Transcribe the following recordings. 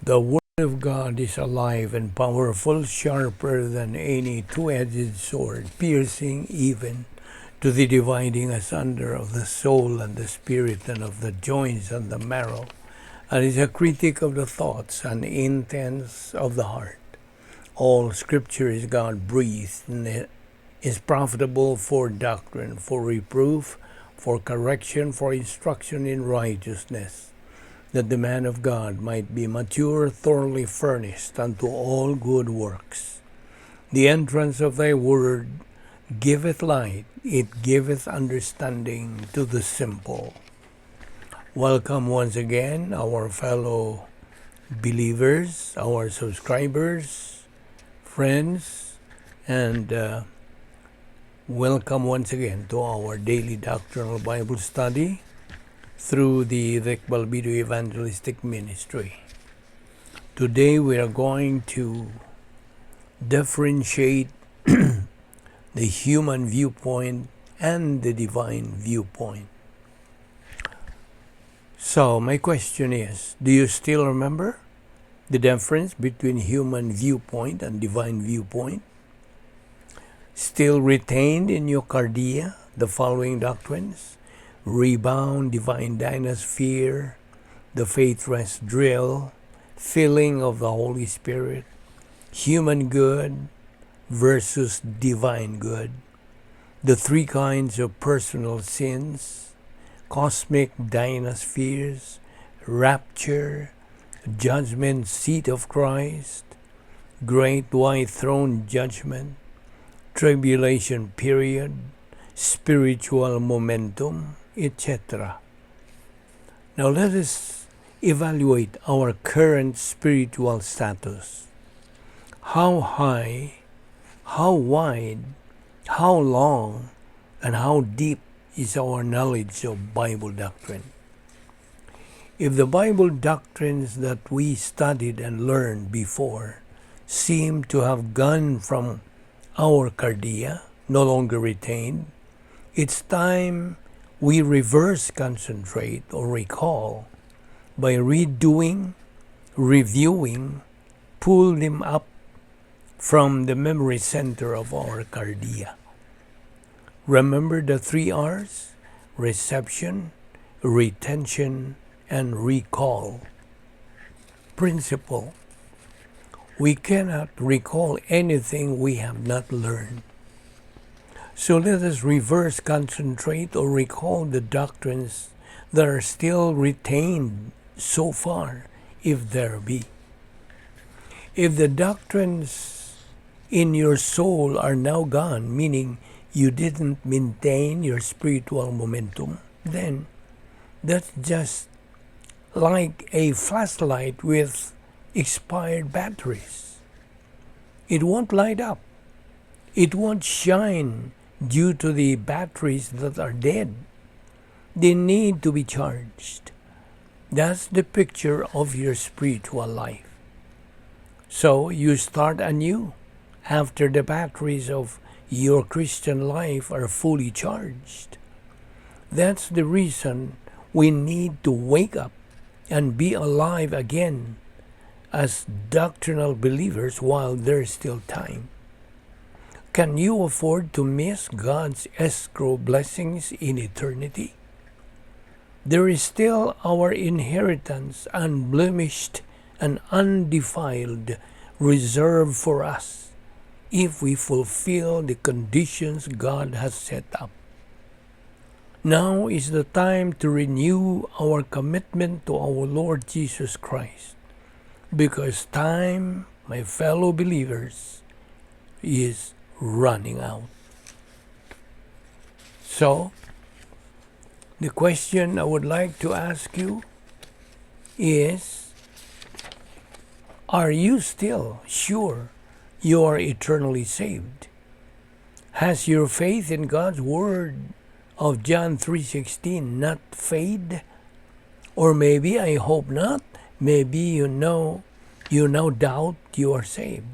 The Word of God is alive and powerful, sharper than any two-edged sword, piercing even to the dividing asunder of the soul and the spirit and of the joints and the marrow, and is a critic of the thoughts and intents of the heart. All Scripture is God-breathed and is profitable for doctrine, for reproof, for correction, for instruction in righteousness, that the man of God might be mature, thoroughly furnished unto all good works. The entrance of thy word giveth light, it giveth understanding to the simple. Welcome once again, our fellow believers, our subscribers, friends, and welcome once again to our daily doctrinal Bible study through the Balbido Evangelistic Ministry. Today we are going to differentiate the human viewpoint and the divine viewpoint. So my question is, do you still remember the difference between human viewpoint and divine viewpoint? Still retained in your cardia the following doctrines: rebound, divine dynasphere, the faith rest drill, filling of the Holy Spirit, human good versus divine good, the three kinds of personal sins, cosmic dynaspheres, rapture, judgment seat of Christ, great white throne judgment, tribulation period, spiritual momentum, etc. Now let us evaluate our current spiritual status. How high, how wide, how long, and how deep is our knowledge of Bible doctrine? If the Bible doctrines that we studied and learned before seem to have gone from our cardia, no longer retained, it's time we reverse concentrate or recall by redoing, reviewing, pull them up from the memory center of our cardia. Remember the 3 R's: reception, retention, and recall. Principle: we cannot recall anything we have not learned. So let us reverse concentrate or recall the doctrines that are still retained so far, if there be. If the doctrines in your soul are now gone, meaning you didn't maintain your spiritual momentum, then that's just like a flashlight with expired batteries. It won't light up. It won't shine due to the batteries that are dead. They need to be charged. That's the picture of your spiritual life. So you start anew after the batteries of your Christian life are fully charged. That's the reason we need to wake up and be alive again as doctrinal believers while there's still time. Can you afford to miss God's escrow blessings in eternity? There is still our inheritance, unblemished and undefiled, reserved for us if we fulfill the conditions God has set up. Now is the time to renew our commitment to our Lord Jesus Christ, because time, my fellow believers, is running out. So, the question I would like to ask you is, are you still sure you are eternally saved? Has your faith in God's Word of John 3:16 not fade? Or maybe, I hope not, maybe you now doubt you are saved.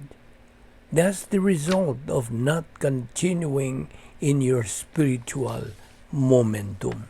That's the result of not continuing in your spiritual momentum.